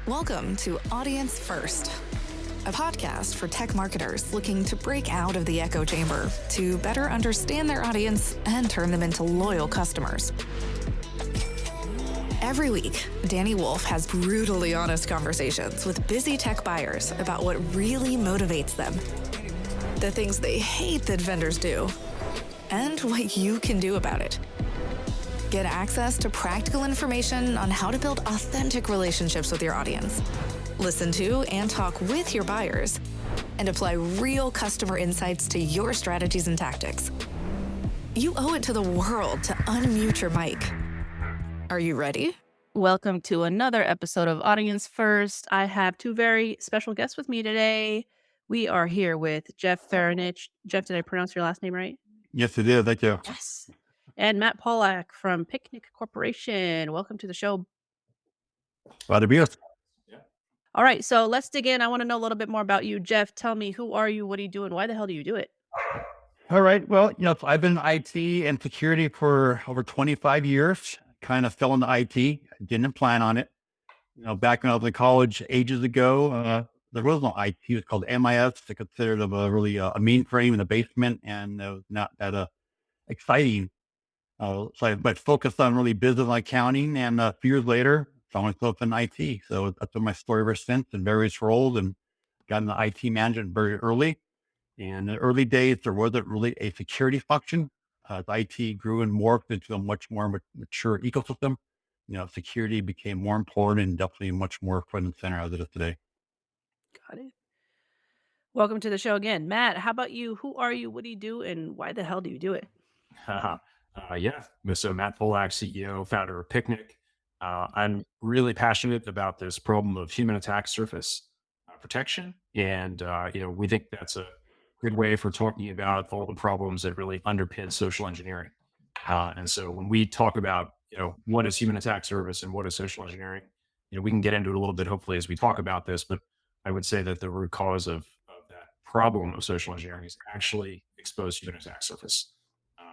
Welcome to Audience First, a podcast for tech marketers looking to break out of the echo chamber to better understand their audience and turn them into loyal customers. Every week, Dani Wolf has brutally honest conversations with busy tech buyers about what really motivates them, the things they hate that vendors do, and what you can do about it. Get access to practical information on how to build authentic relationships with your audience. Listen to and talk with your buyers, and apply real customer insights to your strategies and tactics. You owe it to the world to unmute your mic. Are you ready? Welcome to another episode of Audience First. I have two very special guests with me today. We are here with Jeff Farinich. Jeff, did I pronounce your last name right? Yes, it is. Thank you. Yes. And Matt Polak from Picnic Corporation. Welcome to the show. Glad to be here. All right, so let's dig in. I want to know a little bit more about you. Jeff, tell me, who are you? What do you do? And why the hell do you do it? All right. Well, so I've been in IT and security for over 25 years. Kind of fell into IT. Didn't plan on it. Back when I was in college ages ago, there was no IT. It was called MIS. They considered of a really a mainframe in the basement, and it was not that exciting. But focused on really business and accounting. And a few years later, found myself in IT. So that's been my story ever since in various roles, and got into IT management very early. In the early days, there wasn't really a security function. As IT grew and morphed into a much more mature ecosystem, security became more important and definitely much more front and center as it is today. Got it. Welcome to the show again. Matt, how about you? Who are you? What do you do? And why the hell do you do it? So Matt Polak, CEO, founder of Picnic. I'm really passionate about this problem of human attack surface protection. And, we think that's a good way for talking about all the problems that really underpin social engineering. And so when we talk about, what is human attack surface and what is social engineering, we can get into it a little bit, hopefully, as we talk about this. But I would say that the root cause of that problem of social engineering is actually exposed human attack surface.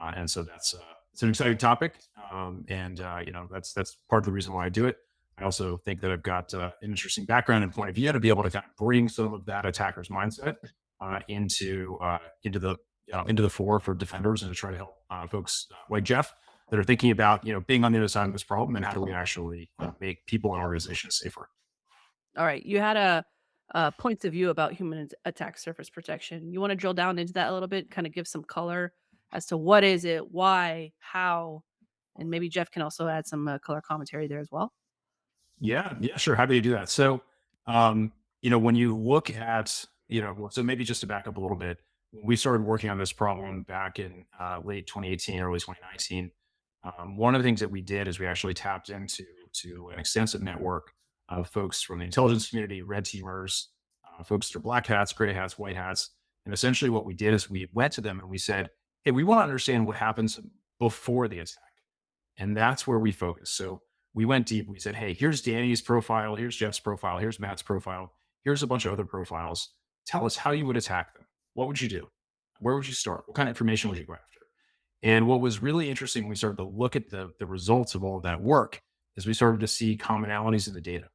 And so that's it's an exciting topic, that's part of the reason why I do it. I also think that I've got an interesting background and point of view to be able to kind of bring some of that attacker's mindset into the fore for defenders, and to try to help folks like Jeff that are thinking about being on the other side of this problem, and how do we actually make people and organizations safer. All right, you had a points of view about human attack surface protection. You want to drill down into that a little bit, kind of give some color as to what is it, why, how, and maybe Jeff can also add some color commentary there as well. Yeah, sure. Happy to do that. So, when you look at, so maybe just to back up a little bit, when we started working on this problem back in late 2018, early 2019, one of the things that we did is we actually tapped into an extensive network of folks from the intelligence community, red teamers, folks that are black hats, gray hats, white hats. And essentially what we did is we went to them and we said, hey, we want to understand what happens before the attack. And that's where we focus. So we went deep. We said, hey, here's Dani's profile. Here's Jeff's profile. Here's Matt's profile. Here's a bunch of other profiles. Tell us how you would attack them. What would you do? Where would you start? What kind of information would you go after? And what was really interesting when we started to look at the results of all of that work is we started to see commonalities in the data.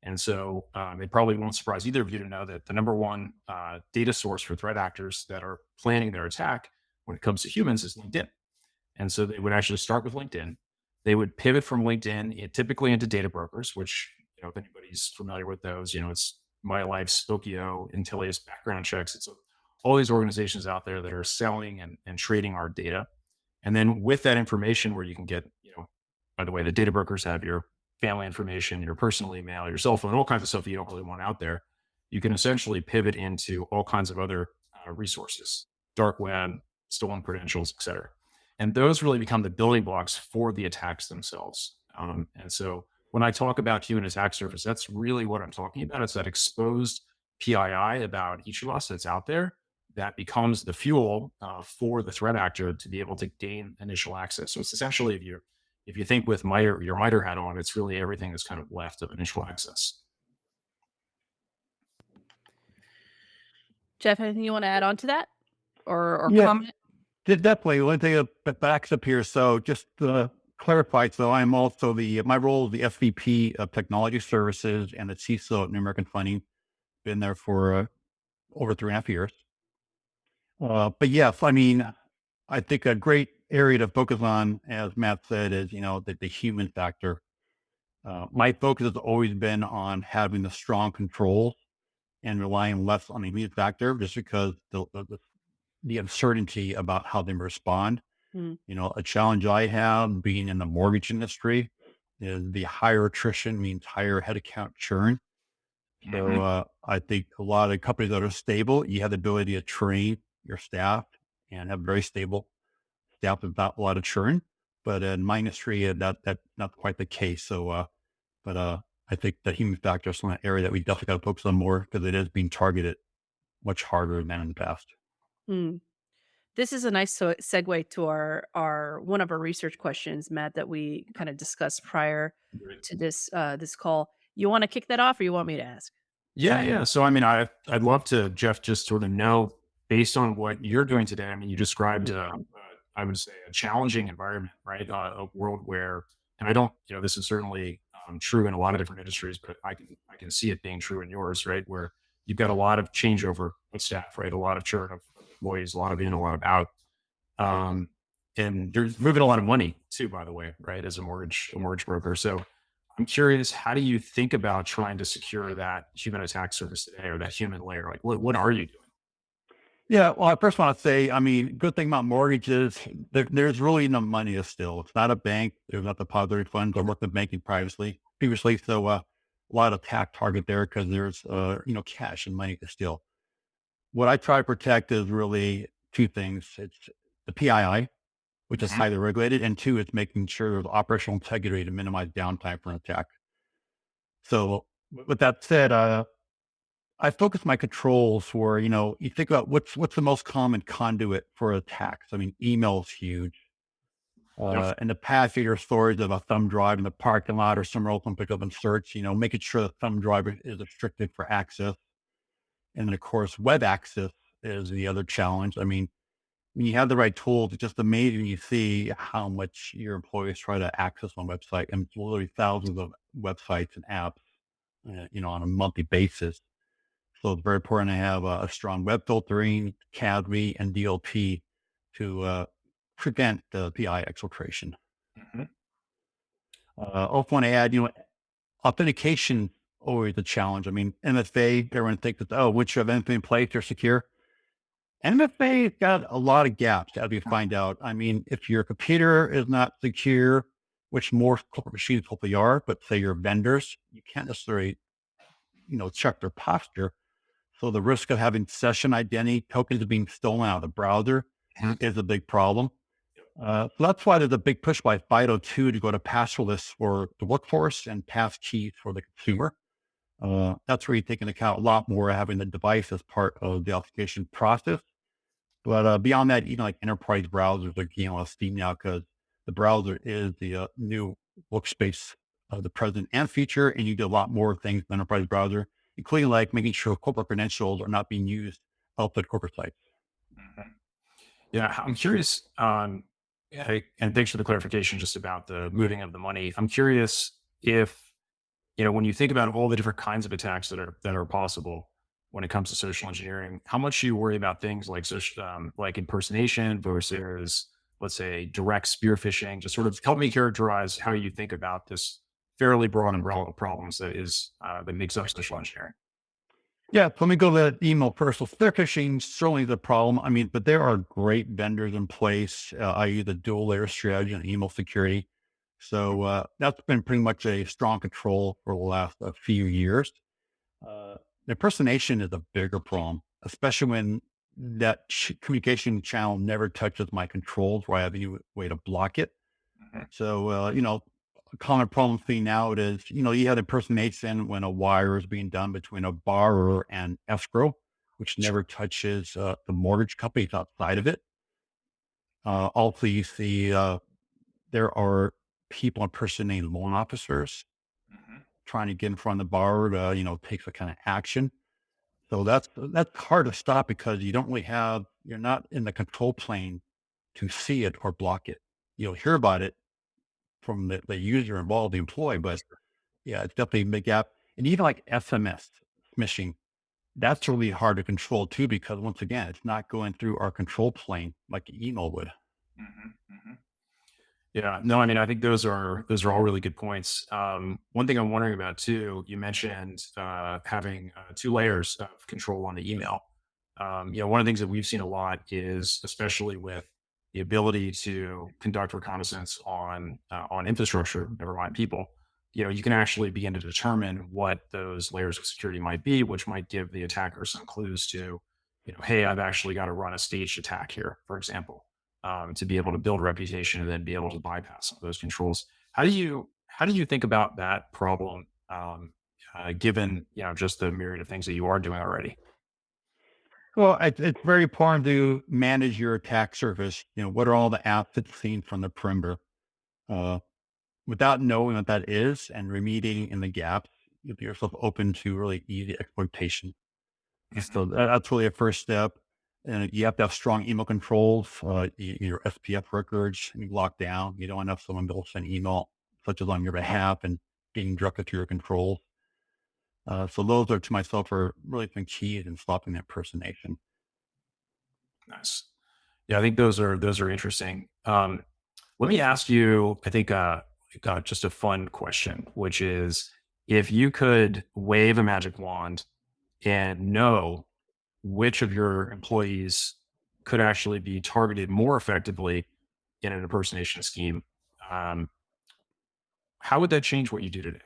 And so it probably won't surprise either of you to know that the number one data source for threat actors that are planning their attack when it comes to humans is LinkedIn. And so they would actually start with LinkedIn. They would pivot from LinkedIn typically into data brokers, which, if anybody's familiar with those, it's My Life, Spokio, Intellius, background checks. It's all these organizations out there that are selling and trading our data. And then with that information where you can get, by the way, the data brokers have your family information, your personal email, your cell phone, all kinds of stuff that you don't really want out there. You can essentially pivot into all kinds of other resources, dark web, stolen credentials, et cetera. And those really become the building blocks for the attacks themselves. And so when I talk about human attack surface, that's really what I'm talking about. It's that exposed PII about each of us that's out there that becomes the fuel for the threat actor to be able to gain initial access. So it's essentially, if you think with your MITRE hat on, it's really everything that's kind of left of initial access. Jeff, anything you want to add on to that or Yeah. comment? Definitely. One thing that backs up here. So just clarify, so I'm also my role is the SVP of Technology Services and the CISO at New American Funding. Been there for over 3.5 years. But yes, I mean, I think a great area to focus on, as Matt said, is, the human factor. My focus has always been on having the strong controls and relying less on the human factor, just because the uncertainty about how they respond. Mm, A challenge I have being in the mortgage industry is the higher attrition means higher headcount churn. So Mhm. I think a lot of companies that are stable, you have the ability to train your staff and have very stable staff without a lot of churn. But in my industry, that's not quite the case. So, I think the human factor is one area that we definitely got to focus on more, because it is being targeted much harder than in the past. mm. This is a nice segue to our one of our research questions, Matt, that we kind of discussed prior Great. to this call. You want to kick that off, or you want me to ask? Yeah, yeah. So I mean, I'd love to, Jeff, just sort of know, based on what you're doing today. I mean, you described, I would say, a challenging environment, right? A world where, and I don't, this is certainly true in a lot of different industries, but I can see it being true in yours, right? Where you've got a lot of changeover with staff, right? A lot of churn of employees, a lot of in, a lot of out, um, and you're moving a lot of money too, by the way, right? As a mortgage broker, so I'm curious, how do you think about trying to secure that human attack surface today, or that human layer? Like, what are you doing? Yeah, well, I first want to say, I mean, good thing about mortgages, there's really no money still. It's not a bank. There's not the depository funds. I worked in banking previously. So a lot of attack target there, because there's, cash and money to steal. What I try to protect is really two things. It's the PII, which is Mhm. highly regulated, and two, it's making sure there's operational integrity to minimize downtime for an attack. So with that said, I focus my controls for, you think about what's the most common conduit for attacks. I mean, email is huge. Yep. In the past, you hear stories of a thumb drive in the parking lot or somewhere else and pick up and search, making sure the thumb drive is restricted for access. And then, of course, web access is the other challenge. I mean, when you have the right tools, it's just amazing when you see how much your employees try to access one website, and it's literally thousands of websites and apps, on a monthly basis. So it's very important to have a strong web filtering, CADV, and DLP to prevent the PI exfiltration. Mhm. Also want to add, authentication always a challenge. I mean, MFA, everyone thinks that, oh, once you have MFA in place, you're secure. MFA's got a lot of gaps, as we find out. I mean, if your computer is not secure, which more corporate machines hopefully are, but say your vendors, you can't necessarily, check their posture. So the risk of having session identity tokens being stolen out of the browser Mhm. is a big problem. So that's why there's a big push by FIDO2 to go to passwordless for the workforce and pass keys for the consumer. That's where you take into account a lot more having the device as part of the authentication process. But beyond that, like enterprise browsers are getting on Steam now, because the browser is the new workspace of the present and future, and you do a lot more things in the enterprise browser, including like making sure corporate credentials are not being used outside corporate sites. Mhm. Yeah, I'm curious. And thanks for the clarification just about the moving of the money. I'm curious if, when you think about all the different kinds of attacks that are possible when it comes to social engineering, how much do you worry about things like like impersonation versus, let's say, direct spear phishing? Just sort of help me characterize how you think about this fairly broad umbrella of problems that makes up social engineering. Yeah, let me go to the email first. So spear phishing certainly the problem. I mean, but there are great vendors in place, i.e., the dual layer strategy and email security. So that's been pretty much a strong control for the last few years. Uh, Impersonation is a bigger problem, especially when that communication channel never touches my controls, where I have any way to block it. Mhm. So, a common problem seen now it is, you have impersonation when a wire is being done between a borrower and escrow, which Sure. never touches the mortgage companies outside of it. Also, you see there are people impersonating loan officers Mhm. trying to get in front of the borrower to, take some kind of action. So that's hard to stop, because you're not in the control plane to see it or block it. You'll hear about it, from the user involved, the employee. But yeah, it's definitely a big gap. And even like SMS smishing, that's really hard to control too, because once again, it's not going through our control plane like email would. Yeah, no, I mean, I think those are all really good points. One thing I'm wondering about too, you mentioned having two layers of control on the email. One of the things that we've seen a lot is, especially with the ability to conduct reconnaissance on infrastructure, never mind people. You can actually begin to determine what those layers of security might be, which might give the attacker some clues to, hey, I've actually got to run a staged attack here, for example, to be able to build reputation and then be able to bypass some of those controls. How do you think about that problem, given just the myriad of things that you are doing already? Well, it's very important to manage your attack surface. What are all the assets seen from the perimeter? Uh, Without knowing what that is and remediating in the gaps, you put yourself open to really easy exploitation. So that's really a first step. And you have to have strong email controls, your SPF records, and lock down. You don't want to have someone else send email, such as on your behalf, and getting directly to your controls. So those are to myself are really some keys in stopping that impersonation. Nice. Yeah, I think those are interesting. Let me ask you, I think, just a fun question, which is, if you could wave a magic wand and know which of your employees could actually be targeted more effectively in an impersonation scheme, um, how would that change what you do today?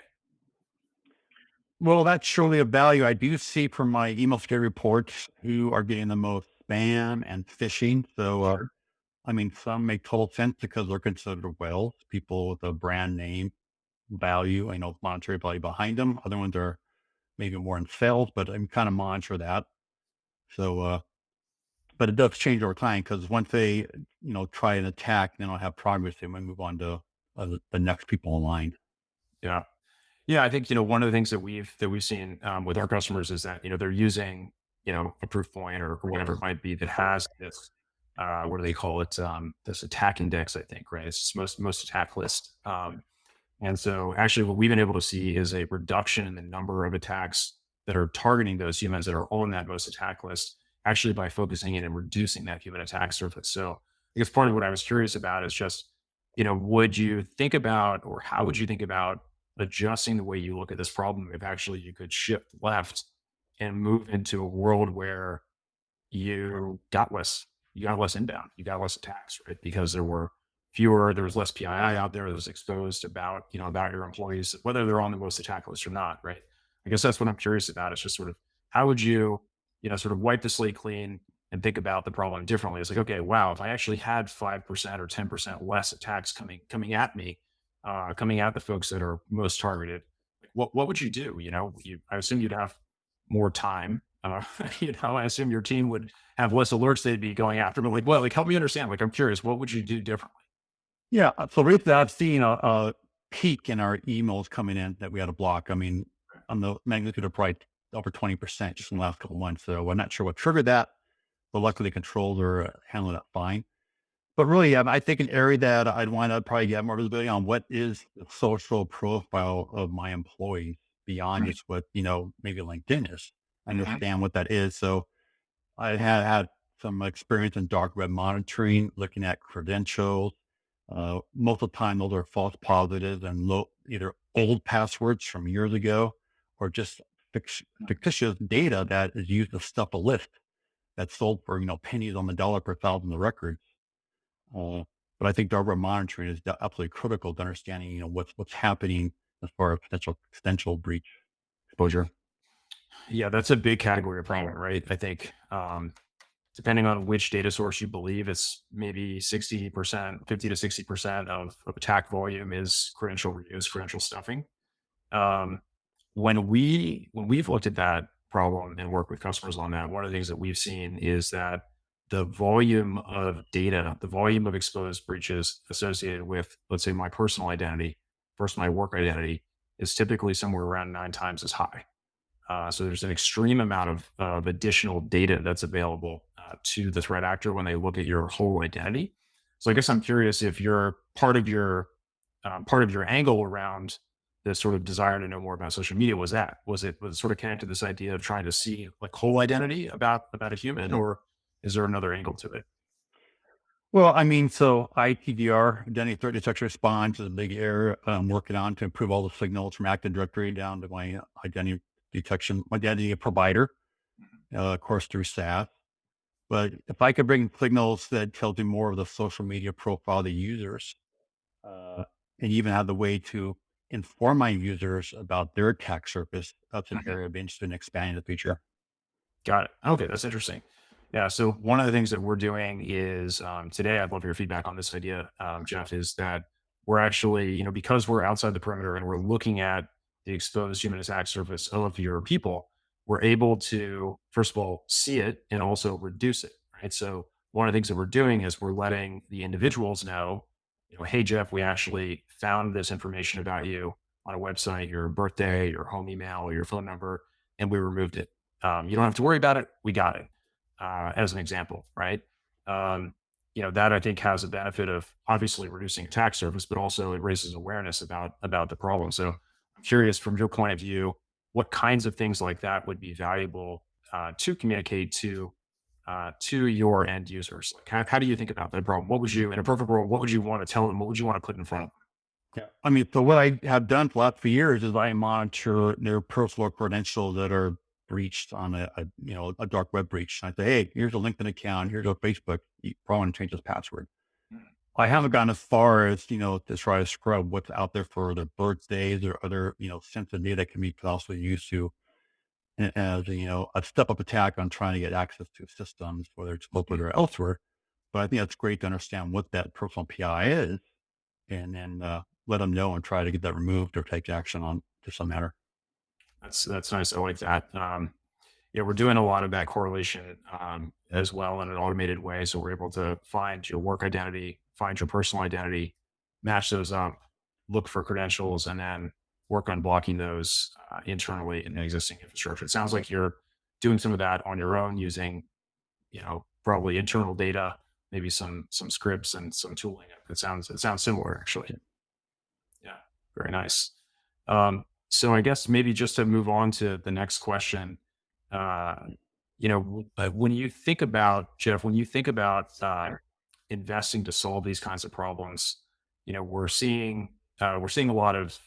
Well, that's surely a value I do see from my email security reports who are getting the most spam and phishing. So, I mean, some make total sense because they're considered whales, people with a brand name value, monetary value behind them. Other ones are maybe more in sales, but I'm kind of monitor that. So, but it does change over time because once they, try an attack, then I'll have progress. They might move on to the next people in line. Yeah. Yeah, I think one of the things that we've seen with our customers is that they're using a proof point or whatever it might be that has this what do they call it, this attack index, I think, right? It's most attack list, and so actually what we've been able to see is a reduction in the number of attacks that are targeting those humans that are on that most attack list, actually by focusing in and reducing that human attack surface. So I guess part of what I was curious about is just would you think about, or how would you think about adjusting the way you look at this problem if actually you could shift left and move into a world where you got less inbound, you got less attacks, right? Because there was less PII out there that was exposed about your employees, whether they're on the most attack list or not, right? I guess that's what I'm curious about. It's just sort of, how would you, sort of wipe the slate clean and think about the problem differently? It's like, okay, wow, if I actually had 5% or 10% less attacks coming at me, coming at the folks that are most targeted, what would you do? I assume you'd have more time. I assume your team would have less alerts they'd be going after. But help me understand. Like, I'm curious, what would you do differently? Yeah. So recently I've seen a peak in our emails coming in that we had to block. I mean, on the magnitude of probably over 20% just in the last couple of months. So I'm not sure what triggered that, but luckily the controls are handling that fine. But really, I think an area that I'd want to probably get more visibility on, what is the social profile of my employees beyond Right. just what, maybe LinkedIn is. Mhm. Understand what that is. So I had some experience in dark web monitoring, looking at credentials. Most of the time, those are false positives and either old passwords from years ago or just fictitious data that is used to stuff a list that's sold for, pennies on the dollar per thousand of records. Uh, but I think dark web monitoring is absolutely critical to understanding, what's happening as far as potential breach exposure. Yeah, that's a big category of problem, right? I think, depending on which data source you believe, it's maybe 60%, 50 to 60% of attack volume is credential reuse, credential stuffing. Um, when we've looked at that problem and worked with customers on that, one of the things that we've seen is that the volume of data, the volume of exposed breaches associated with, let's say, my personal identity versus my work identity, is typically somewhere around 9 times as high. So there's an extreme amount of additional data that's available to the threat actor when they look at your whole identity. So I guess I'm curious if you're part of your part of your angle around this sort of desire to know more about social media was it sort of connected to this idea of trying to see like whole identity about a human, or is there another angle to it? Well, I mean, so ITDR, identity threat detection response, is a big area I'm working on to improve all the signals from Active Directory down to my identity detection, identity provider, of course, through SaaS. But if I could bring signals that tells you more of the social media profile of the users, uh, and even have the way to inform my users about their attack surface, that's an area of interest in expanding the future. Got it. Okay, that's interesting. Yeah. So one of the things that we're doing is today, I'd love your feedback on this idea, Jeff, is that we're actually, because we're outside the perimeter and we're looking at the exposed human attack surface of your people, we're able to, first of all, see it and also reduce it. Right. So one of the things that we're doing is we're letting the individuals know, hey, Jeff, we actually found this information about you on a website, your birthday, your home email, your phone number, and we removed it. You don't have to worry about it. We got it, as an example, right? Um, that I think has a benefit of obviously reducing attack surface, but also it raises awareness about the problem. So I'm curious from your point of view, what kinds of things like that would be valuable to communicate to your end users? Like how do you think about that problem? What would you, in a perfect world, what would you want to tell them? What would you want to put in front of them? Yeah. I mean, so what I have done for the last few years is I monitor their personal credentials that are breached on a dark web breach. I say, hey, here's a LinkedIn account, here's a Facebook. You probably want to change this password. I haven't gone as far as, to try to scrub what's out there for their birthdays or other, sensitive data that can be possibly used to as, a step up attack on trying to get access to systems, whether it's local or elsewhere. But I think that's great to understand what that personal PI is and then let them know and try to get that removed or take action on to some matter. That's nice. I like that. Yeah, we're doing a lot of that correlation as well in an automated way. So we're able to find your work identity, find your personal identity, match those up, look for credentials, and then work on blocking those internally in the existing infrastructure. It sounds like you're doing some of that on your own using, probably internal data, maybe some scripts and some tooling. It sounds similar actually. Yeah, very nice. So I guess maybe just to move on to the next question, uh, when you think about Jeff, when you think about investing to solve these kinds of problems, we're seeing a lot of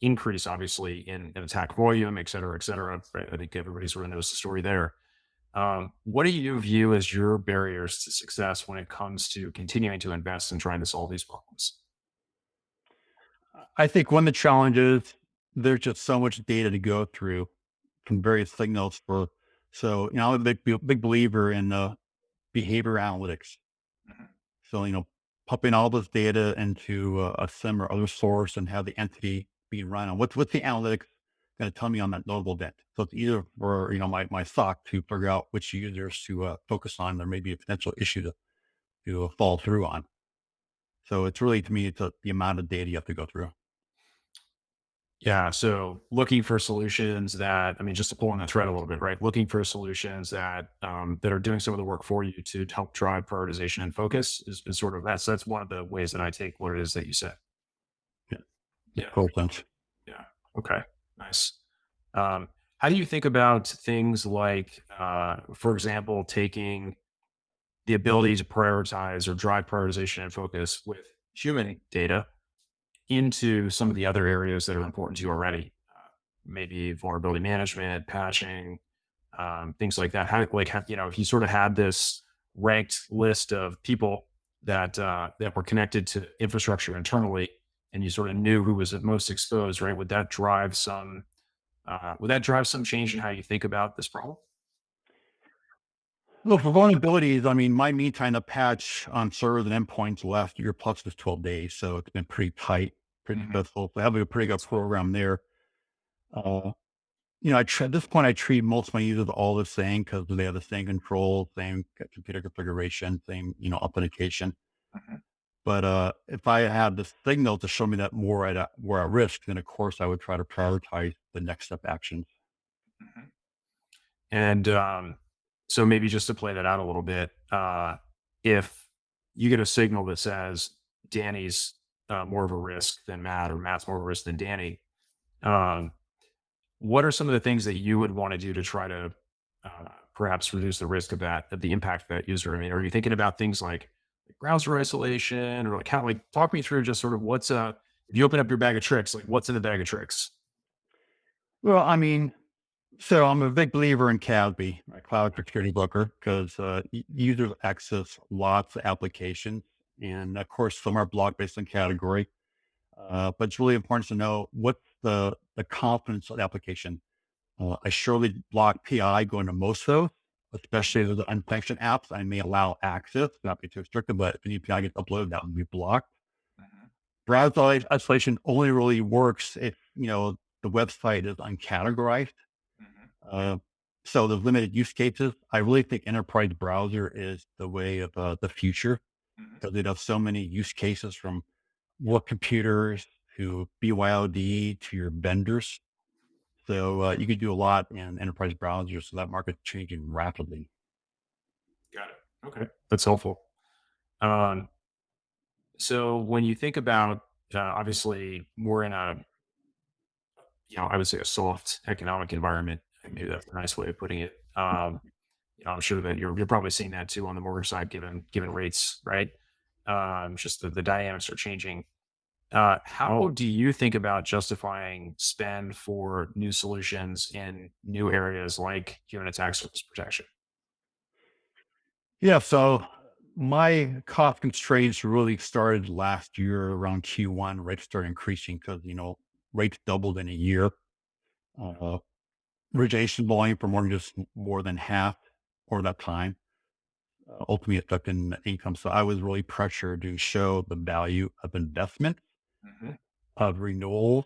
increase, obviously, in attack volume, et cetera, et cetera. Right? I think everybody sort of knows the story there. What do you view as your barriers to success when it comes to continuing to invest and trying to solve these problems? I think one of the challenges, there's just so much data to go through from various signals I'm a big believer in behavior analytics. Mhm. So, pumping all this data into a SIM or other source and have the entity being run on what's the analytics going to tell me on that notable event. So it's either for, my SOC to figure out which users to focus on. There may be a potential issue to fall through on. So it's really, to me, it's the amount of data you have to go through. Yeah. So looking for solutions that, I mean, just to pull on that thread a little bit, right? Looking for solutions that are doing some of the work for you to help drive prioritization and focus is sort of that's one of the ways that I take what it is that you said. Yeah. Yeah. Cool sense. Yeah. Okay. Nice. How do you think about things like, for example, taking the ability to prioritize or drive prioritization and focus with human data into some of the other areas that are important to you already? Maybe vulnerability management, patching, things like that. If you sort of had this ranked list of people that were connected to infrastructure internally, and you sort of knew who was at most exposed, right? Would that drive some change in how you think about this problem? Well, for vulnerabilities, I mean, my mean time to patch on servers and endpoints last year plus was 12 days. So it's been pretty tight, pretty Mhm. successful. So having a pretty good program there. Uh, at this point, I treat most of my users all the same because they have the same control, same computer configuration, same, authentication. Mhm. But if I had the signal to show me that we're at risk, then of course I would try to prioritize the next step actions. Mhm. And so maybe just to play that out a little bit, if you get a signal that says Danny's more of a risk than Matt, or Matt's more of a risk than Dani. Um, what are some of the things that you would want to do to try to perhaps reduce the risk of that, of the impact of that user? I mean, are you thinking about things like browser isolation, or like how, like, talk me through just sort of what's if you open up your bag of tricks, like what's in the bag of tricks? Well, I mean, so I'm a big believer in CASB, a cloud security broker, because users access lots of applications. And of course, some are blocked based on category. But it's really important to know what's the confidence of the application. I surely block PI going to most of those, especially if the unsanctioned apps. I may allow access, not be too restricted, but if any PI gets uploaded, that would be blocked. Mhm. Browser isolation only really works if, the website is uncategorized. Mhm. Uh, so there's limited use cases. I really think enterprise browser is the way of the future, Mhm. because it has so many use cases, from work computers to BYOD to your vendors. So you could do a lot in enterprise browsers. So that market's changing rapidly. Got it. Okay, that's helpful. Um, so when you think about, obviously, we're in a, I would say a soft economic environment. Maybe that's a nice way of putting it. I'm sure that you're probably seeing that too on the mortgage side, given rates, right? Just the dynamics are changing. How do you think about justifying spend for new solutions in new areas like human attack surface protection? Yeah. So my cost constraints really started last year around Q1. Rates started increasing because, rates doubled in a year. Uh, Origination volume for mortgages more than half over that time, ultimately affecting income. So I was really pressured to show the value of investment, Hmm. of renewals,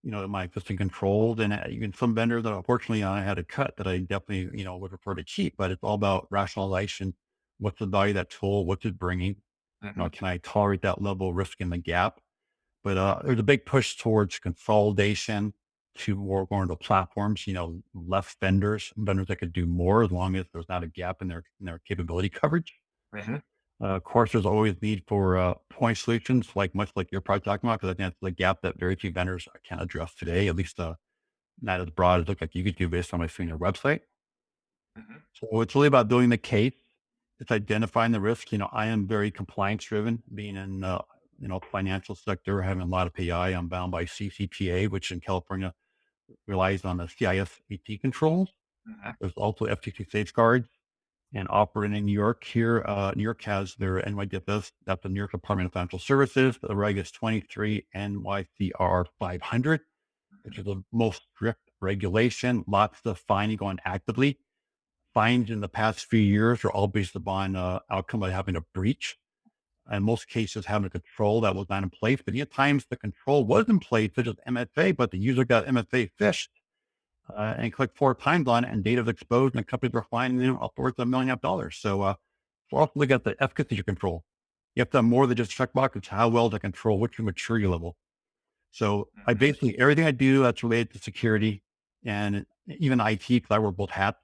in my existing controls. And even some vendors that unfortunately I had to cut, that I definitely, would prefer to keep. But it's all about rationalization. What's the value of that tool? What's it bringing? Hmm. Can I tolerate that level of risk in the gap? But there's a big push towards consolidation, to more going to platforms, less vendors that could do more, as long as there's not a gap in their capability coverage. Hmm. Of course, there's always need for point solutions, much like you're probably talking about, because I think that's the gap that very few vendors can address today, at least not as broad as it looks like you could do based on my seeing your website. Hmm. So it's really about doing the case. It's identifying the risk. I am very compliance driven, being in financial sector, having a lot of PI. I'm bound by CCPA, which in California relies on the CISO controls. Hmm. There's also FTC safeguards, and operating in New York here. New York has their NYDFS. That's the New York Department of Financial Services. The reg is 23 NYCR 500, which is the most strict regulation. Lots of finding going actively. Fines in the past few years are all based upon outcome of having a breach. In most cases, having a control that was not in place. But at times the control was in place, such as MFA, but the user got MFA phished and clicked 4 times on it, and data was exposed, and companies were finding upwards of $1 million. So we'll also look at the efficacy of your control. You have to have more than just checkbox. It's how well to control, what's your maturity level. So I Hmm. basically, everything I do that's related to security and even IT, because I wear both hats,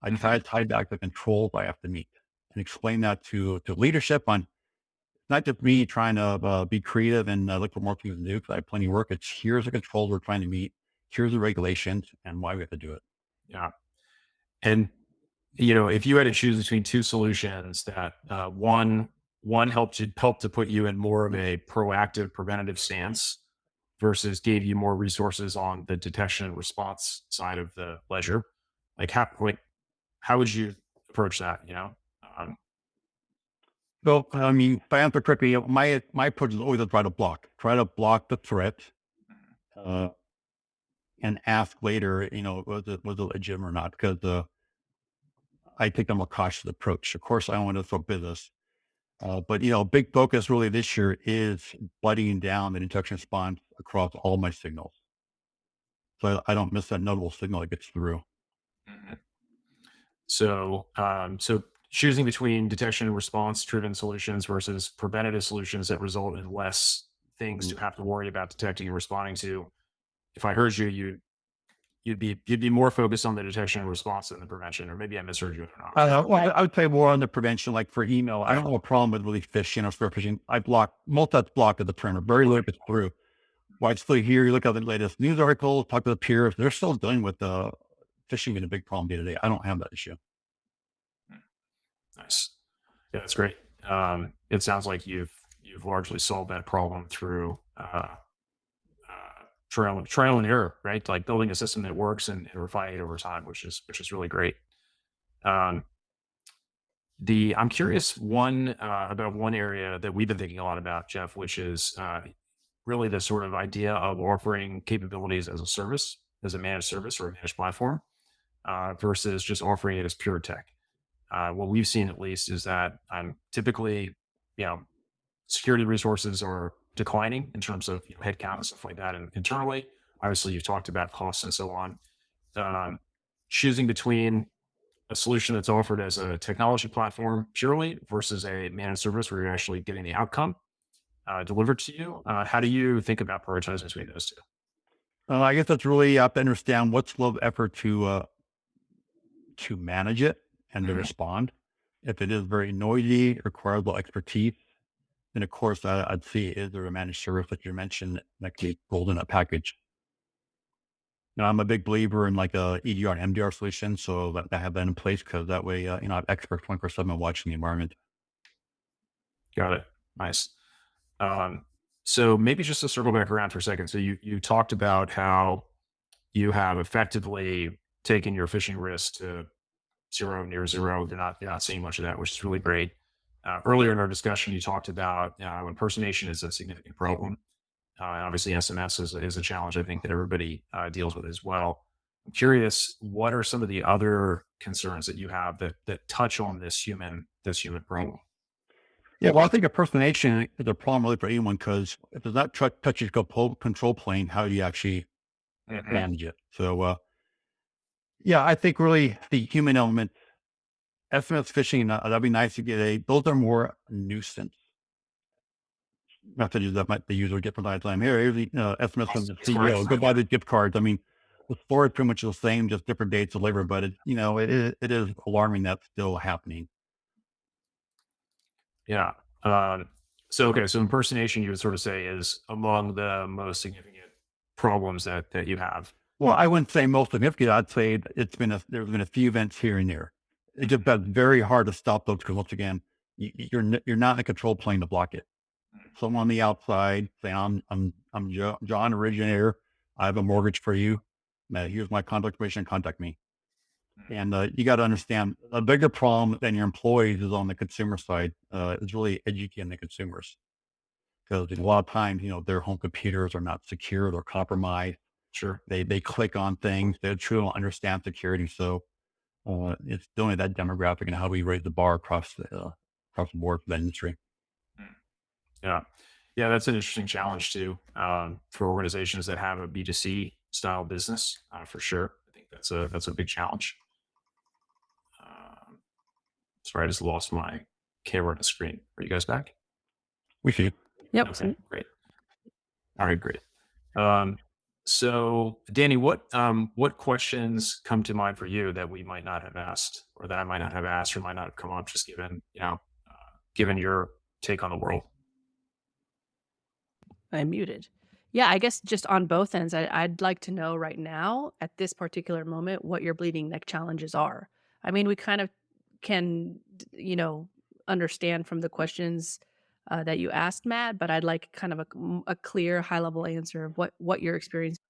I try Hmm. to tie back the controls I have to meet, and explain that to leadership, on not just me trying to be creative and look for more things to do, because I have plenty of work. It's, here's the controls we're trying to meet, here's the regulations, and why we have to do it. Yeah. And if you had to choose between two solutions that one helped to put you in more of a proactive preventative stance versus gave you more resources on the detection and response side of the ledger, how would you approach that? Um, So, I mean, if I answer correctly, my approach is always to try to block the threat, uh, and ask later, was it legitimate or not? Because I take a more cautious approach. Of course, I don't want to throw business. But big focus really this year is butting down the detection response across all my signals, so I don't miss that notable signal that gets through. Mhm. So choosing between detection and response driven solutions versus preventative solutions that result in less things Mm. to have to worry about detecting and responding to. If I heard you, you'd be more focused on the detection and response than the prevention, or maybe I misheard you or not. Well, I would say more on the prevention, like for email. I don't have a problem with really phishing or spear phishing. I block, most that's blocked at the printer. Very little gets through. Why it's still here, you look at the latest news articles, talk to the peers, they're still dealing with phishing being a big problem day to day. I don't have that issue. Nice. Yeah, that's great. It sounds like you've largely solved that problem through trial and error, right? Like building a system that works and refining it over time, which is really great. I'm curious about one area that we've been thinking a lot about, Jeff, which is really the sort of idea of offering capabilities as a service, as a managed service or a managed platform, versus just offering it as pure tech. What we've seen at least is that typically, security resources are declining in terms of headcount and stuff like that. And internally, obviously, you've talked about costs and so on. Choosing between a solution that's offered as a technology platform purely versus a managed service where you're actually getting the outcome delivered to you. How do you think about prioritizing between those two? I guess that's really you have to understand what's the level of effort to manage it and to respond. If it is very noisy, requires a little expertise, then of course I'd see is there a managed service that you mentioned that can be rolled in a package. Now, I'm a big believer in like a EDR and MDR solution, so that I have that in place because that way, I have experts 24/7 watching the environment. Got it. Nice. So maybe just to circle back around for a second. So you talked about how you have effectively taken your phishing risk to zero, near zero. You're not seeing much of that, which is really great. Earlier in our discussion, you talked about impersonation is a significant problem. And obviously, SMS is a challenge I think that everybody deals with as well. I'm curious, what are some of the other concerns that you have that touch on this human problem? Yeah, well, I think impersonation is a problem really for anyone because if it's not touch your control plane, how do you actually manage it? So, yeah, I think really the human element, SMS phishing, that'd be nice to get those are more nuisance messages that the user get from time to time. Here's the SMS from the CEO, go buy the gift cards. I mean, the story is pretty much the same, just different dates delivered, but it is alarming that's still happening. Yeah. So impersonation, you would sort of say, is among the most significant problems that you have. Well, I wouldn't say most significant. I'd say there's been a few events here and there. It's just been very hard to stop those because once again, you're not in a control plane to block it. Someone on the outside saying, I'm John, originator. I have a mortgage for you. Here's my contact information. Contact me. And you got to understand a bigger problem than your employees is on the consumer side. Is really educating the consumers because a lot of times, their home computers are not secure or compromised. Sure. They click on things. They truly don't understand security. So it's only that demographic and how do we raise the bar across the board for that industry. Yeah. Yeah, that's an interesting challenge too, for organizations that have a B2C style business, for sure. I think that's a big challenge. Sorry, I just lost my camera on the screen. Are you guys back? We see. Yep. Okay, great. All right, great. So Dani, what questions come to mind for you that we might not have asked, or that I might not have asked, or might not have come up, just given your take on the world? I'm muted. Yeah, I guess just on both ends, I'd like to know right now, at this particular moment, what your bleeding neck challenges are. I mean, we kind of can, understand from the questions that you asked, Matt, but I'd like kind of a clear, high level answer of what you're experiencing,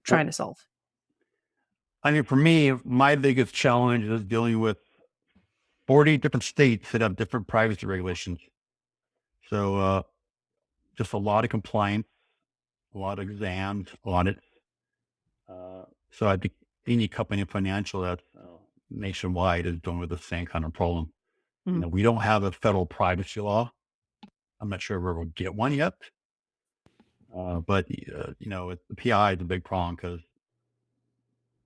trying to solve. I mean, for me, my biggest challenge is dealing with 40 different states that have different privacy regulations. So just a lot of compliance, a lot of exams, audits. So I think any company in financial that's nationwide is dealing with the same kind of problem. We don't have a federal privacy law. I'm not sure if we'll get one yet. But the PI is a big problem because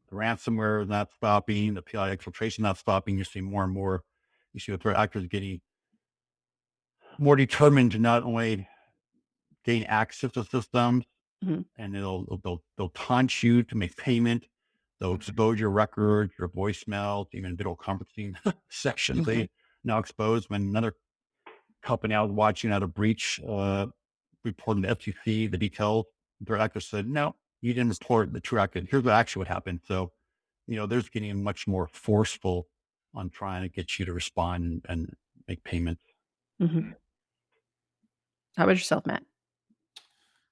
the ransomware is not stopping, the PI exfiltration not stopping. You see more and more. You see the threat actors getting more determined to not only gain access to systems, Mhm. and they'll taunt you to make payment. They'll expose your records, your voicemails, even video conferencing sections. They now expose when another company I was watching out of breach reporting to FTC the details. Their actor said, "No, you didn't report the true actor. Here's what actually what happened." So, they're getting much more forceful on trying to get you to respond and make payments. Mhm. How about yourself, Matt?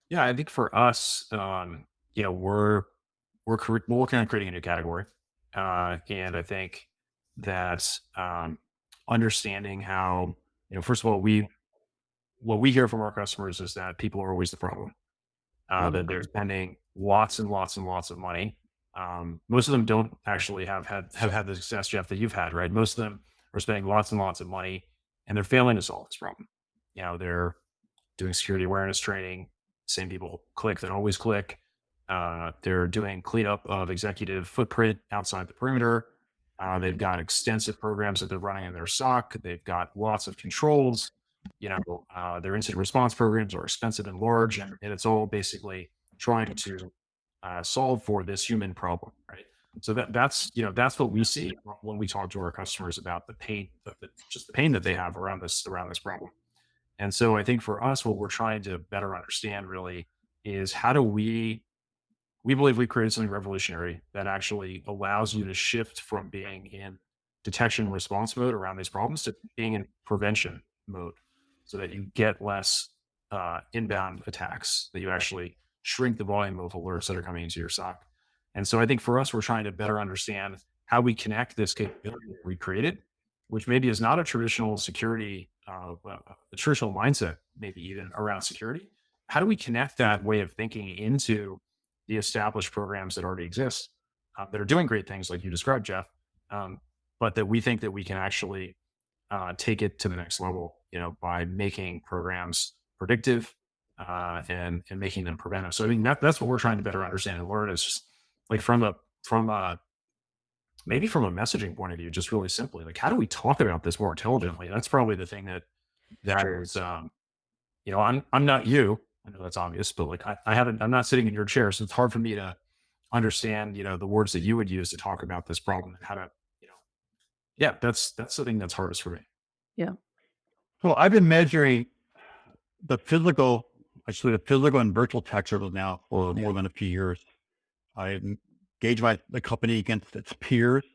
Yeah, I think for us, we're working on creating a new category, and I think that understanding how, first of all, we what we hear from our customers is that people are always the problem. That they're spending lots and lots and lots of money. Most of them don't actually have had the success, Jeff, that you've had, right? Most of them are spending lots and lots of money, and they're failing to solve this problem. They're doing security awareness training. Same people click that always click. They're doing cleanup of executive footprint outside the perimeter. They've got extensive programs that they're running in their SOC. They've got lots of controls. Their incident response programs are expensive and large, and it's all basically trying to solve for this human problem, right? So that's what we see when we talk to our customers about the pain, just the pain that they have around this problem. And so I think for us, what we're trying to better understand really is how do we believe we've created something revolutionary that actually allows you to shift from being in detection and response mode around these problems to being in prevention mode so that you get less inbound attacks, that you actually shrink the volume of alerts that are coming into your SOC. And so I think for us, we're trying to better understand how we connect this capability that we created, which maybe is not a traditional security, a traditional mindset, maybe even around security. How do we connect that way of thinking into the established programs that already exist that are doing great things like you described, Jeff, um, but that we think that we can actually take it to the next level, by making programs predictive and making them preventive. So I mean that's what we're trying to better understand and learn is just like from maybe from a messaging point of view, just really simply like how do we talk about this more intelligently? That's probably the thing that is I'm not you. I know that's obvious, but like I haven't I'm not sitting in your chair, so it's hard for me to understand, the words that you would use to talk about this problem and how to, you know, yeah, that's the thing that's hardest for me. Yeah. Well, I've been measuring the physical, actually the physical and virtual attack surface now for more than a few years. I gauge the company against its peers,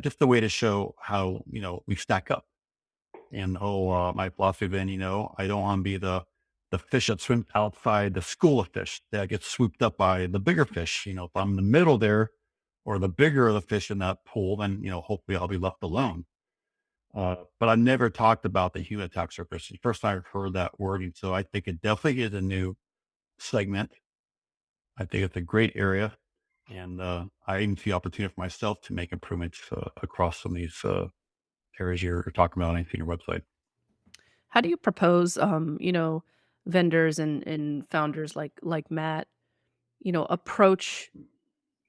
just a way to show how, we stack up. And my philosophy then, I don't want to be the fish that swims outside the school of fish that gets swooped up by the bigger fish. If I'm in the middle there or the bigger of the fish in that pool, then, hopefully I'll be left alone. But I've never talked about the human attack surface. It's the first time I've heard that wording. So I think it definitely is a new segment. I think it's a great area. And I even see opportunity for myself to make improvements across some of these areas you're talking about on your website. How do you propose, vendors and founders like Matt, approach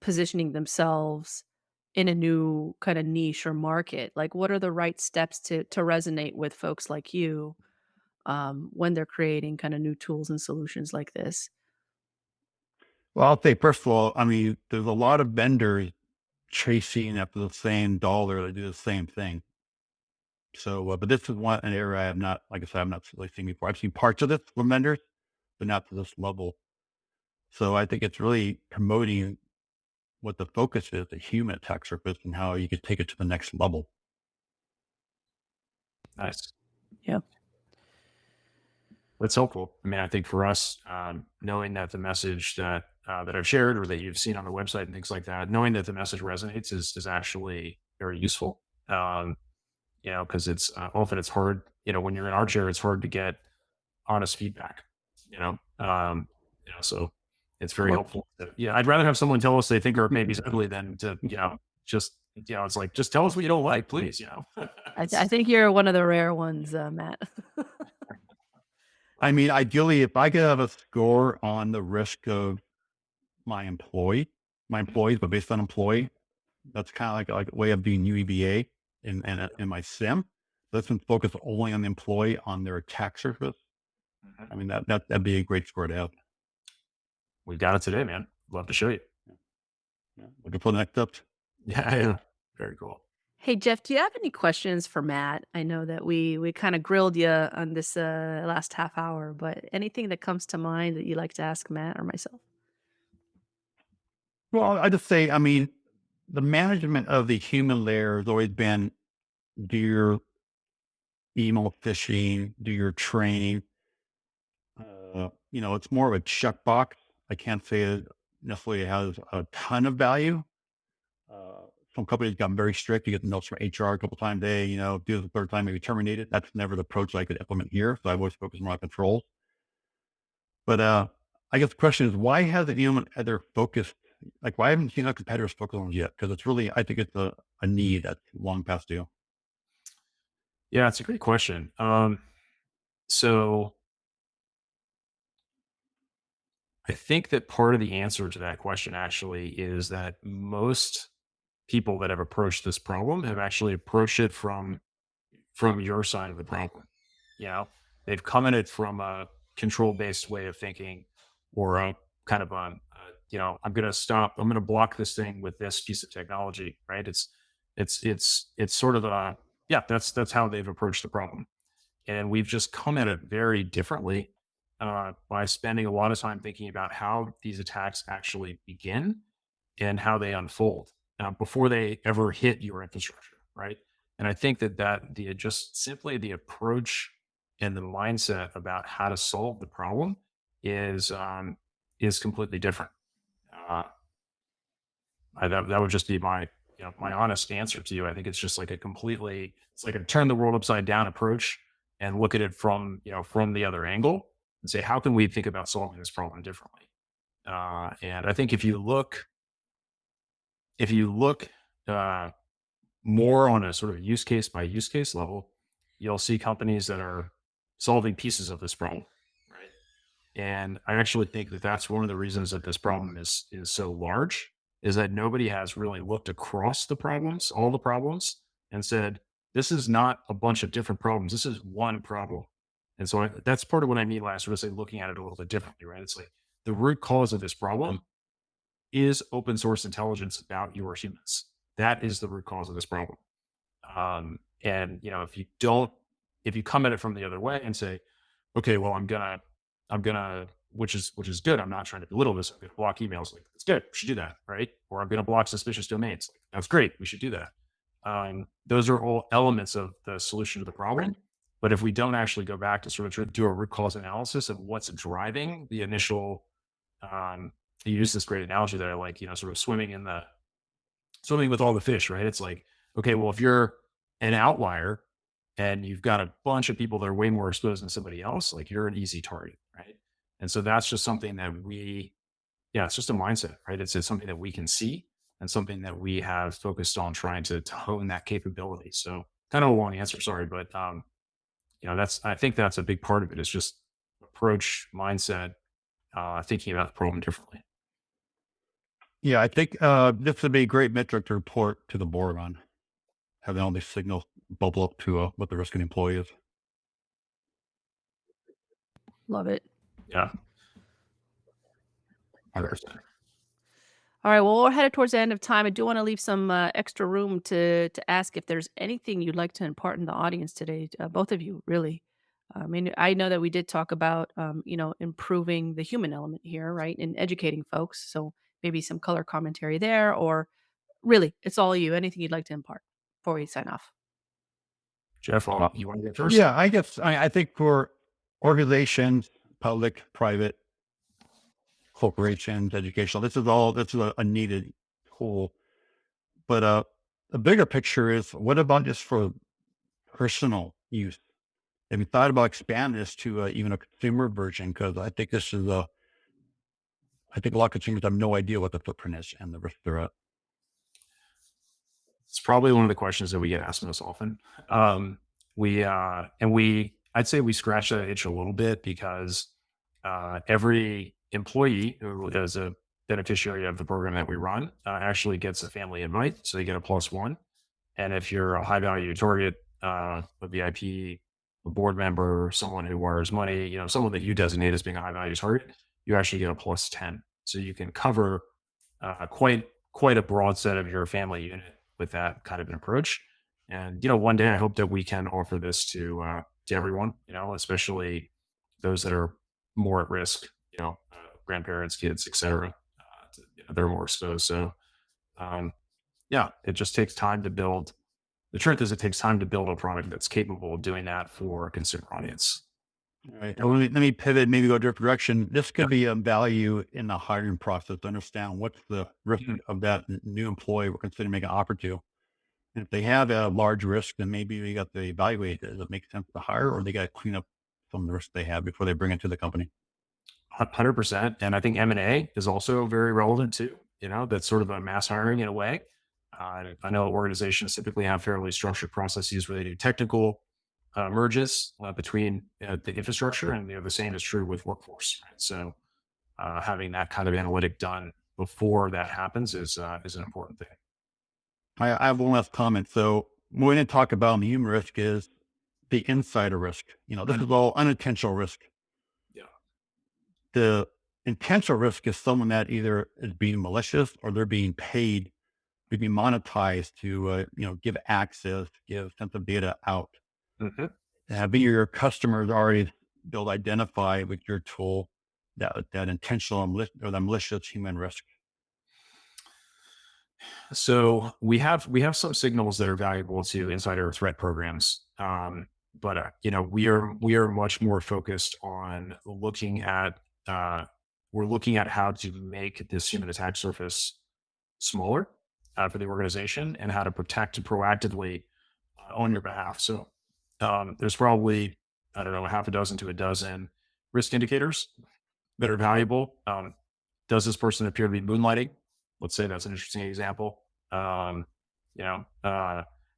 positioning themselves in a new kind of niche or market? Like, what are the right steps to resonate with folks like you when they're creating kind of new tools and solutions like this? Well, I'll say, first of all, I mean, there's a lot of vendors chasing after the same dollar to do the same thing. So, but this is an area I have not, like I said, I've not really seen before. I've seen parts of this from vendors, but not to this level. So I think it's really promoting what the focus is, the human attack surface, and how you could take it to the next level. Nice. Yeah. That's helpful. I mean, I think for us, knowing that the message that I've shared or that you've seen on the website and things like that, knowing that the message resonates is actually very useful. Because it's often it's hard. When you're in our chair, it's hard to get honest feedback. You know, um, so it's very Well, helpful. Yeah, I'd rather have someone tell us they think our baby's ugly than to just it's like just tell us what you don't like, please. I think you're one of the rare ones, Matt. I mean, ideally, if I could have a score on the risk of my employees, but based on employee, that's kind of like a way of doing UEBA in my sim. Let's focus only on the employee on their attack surface. I mean, that'd be a great score to have. we've got it today, man. Love to show you. Yeah. Looking for the next steps. Yeah. Very cool. Hey, Jeff, do you have any questions for Matt? I know that we kind of grilled you on this last half hour, but anything that comes to mind that you'd like to ask Matt or myself? Well, I just say, I mean, the management of the human layer has always been do your email phishing, do your training. It's more of a checkbox. I can't say it necessarily has a ton of value. Some companies got very strict. You get notes from HR a couple times a day, do it the third time, maybe terminate it. That's never the approach I could implement here. So I've always focused more on controls. But I guess the question is, why hasn't anyone ever focused? Like, why haven't you seen our competitors focus on it yet? Because it's really, I think it's a need that's long past due. Yeah, it's a great question. So I think that part of the answer to that question actually is that most people that have approached this problem have actually approached it from your side of the problem. You know, they've come at it from a control based way of thinking, or a kind of I'm going to stop. I'm going to block this thing with this piece of technology, right? It's sort of yeah. That's how they've approached the problem, and we've just come at it very differently by spending a lot of time thinking about how these attacks actually begin and how they unfold before they ever hit your infrastructure, right? And I think that just simply the approach and the mindset about how to solve the problem is completely different. Uh, that would just be my honest answer to you. I think it's just like it's like a turn the world upside down approach and look at it from the other angle and say, how can we think about solving this problem differently? And I think if you look uh, more on a sort of use case by use case level, you'll see companies that are solving pieces of this problem, right? And I actually think that that's one of the reasons that this problem is so large, is that nobody has really looked across all the problems, and said, this is not a bunch of different problems. This is one problem. And so that's part of what I mean when I sort of say looking at it a little bit differently, right? It's like the root cause of this problem is open source intelligence about your humans. That is the root cause of this problem. And if you come at it from the other way and say, okay, well, I'm gonna, which is good. I'm not trying to belittle this. I'm gonna block emails. Like, it's good. We should do that, right? Or I'm gonna block suspicious domains. Like, that's great. We should do that. Those are all elements of the solution to the problem. But if we don't actually go back to sort of do a root cause analysis of what's driving the initial, you use this great analogy that I like, sort of swimming with all the fish, right? It's like, okay, well, if you're an outlier and you've got a bunch of people that are way more exposed than somebody else, like, you're an easy target, right? And so that's just something that it's just a mindset, right? It's something that we can see and something that we have focused on trying to hone that capability. So kind of a long answer, sorry, but I think that's a big part of it, is just approach, mindset, thinking about the problem differently. Yeah, I think this would be a great metric to report to the board on, having all these signals bubble up to what the risk of the employee is. Love it. Yeah. 100%. All right. Well, we're headed towards the end of time. I do want to leave some extra room to ask if there's anything you'd like to impart in the audience today, both of you, really. I mean, I know that we did talk about, improving the human element here, right, and educating folks. So maybe some color commentary there, or really, it's all you. Anything you'd like to impart before we sign off? Jeff, you want to go first? Yeah, I guess I think for organizations, public, private, corporations, educational, this is a needed tool. But the bigger picture is, what about just for personal use? Have you thought about expanding this to even a consumer version? Because I think I think a lot of consumers have no idea what the footprint is and the risk they're at. It's probably one of the questions that we get asked most often. I'd say we scratch that itch a little bit, because every employee who is a beneficiary of the program that we run actually gets a family invite. So they get a +1. And if you're a high value target, a VIP, a board member, someone who wires money, someone that you designate as being a high value target, you actually get a +10. So you can cover quite a broad set of your family unit with that kind of an approach. And one day I hope that we can offer this to everyone, especially those that are more at risk, grandparents, kids, etc. They're more exposed. So yeah, it just takes time to build. The truth is, it takes time to build a product that's capable of doing that for a consumer audience. All right. Well, let me pivot, maybe go a different direction. This could be a value in the hiring process to understand what's the risk of that new employee we're considering making an offer to. And if they have a large risk, then maybe we got to evaluate, does it make sense to hire, or they got to clean up some of the risks they have before they bring it to the company? 100%. And I think M&A is also very relevant too. That's sort of a mass hiring in a way. I know organizations typically have fairly structured processes where they do technical merges between the infrastructure, and the same is true with workforce. Right? So having that kind of analytic done before that happens is an important thing. I have one last comment. So what we're going to talk about in the human risk is the insider risk. This is all unintentional risk. Yeah. The intentional risk is someone that either is being malicious or they're being paid to be monetized to, give access, give sensitive data out. Mm-hmm. Having your customers already be able to identify with your tool that intentional or the malicious human risk. So we have some signals that are valuable to insider threat programs, but we are much more focused on looking at how to make this human attack surface smaller for the organization, and how to protect proactively on your behalf. So there's probably, I don't know, a half a dozen to a dozen risk indicators that are valuable. Does this person appear to be moonlighting? Let's say that's an interesting example. Now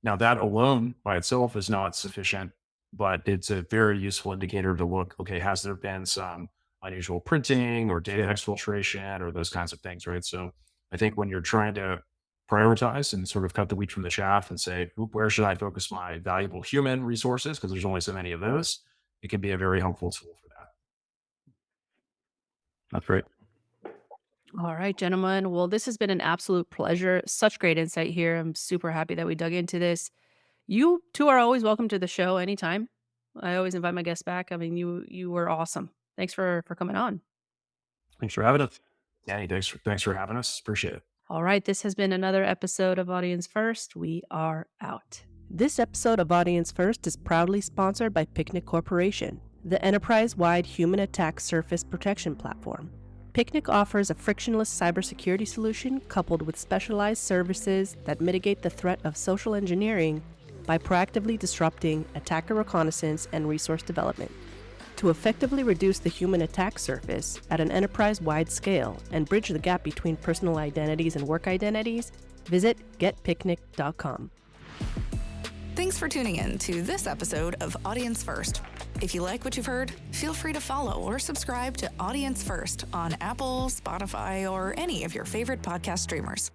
that alone by itself is not sufficient, but it's a very useful indicator to look, okay, has there been some unusual printing or data exfiltration or those kinds of things, right? So I think when you're trying to prioritize and sort of cut the wheat from the chaff and say, where should I focus my valuable human resources? Because there's only so many of those. It can be a very helpful tool for that. That's right. All right, gentlemen. Well, this has been an absolute pleasure. Such great insight here. I'm super happy that we dug into this. You two are always welcome to the show anytime. I always invite my guests back. I mean, you were awesome. Thanks for coming on. Thanks for having us. Dani, thanks for having us. Appreciate it. All right, this has been another episode of Audience First. We are out. This episode of Audience First is proudly sponsored by Picnic Corporation, the enterprise-wide human attack surface protection platform. Picnic offers a frictionless cybersecurity solution coupled with specialized services that mitigate the threat of social engineering by proactively disrupting attacker reconnaissance and resource development. To effectively reduce the human attack surface at an enterprise-wide scale and bridge the gap between personal identities and work identities, visit getpicnic.com. Thanks for tuning in to this episode of Audience First. If you like what you've heard, feel free to follow or subscribe to Audience First on Apple, Spotify, or any of your favorite podcast streamers.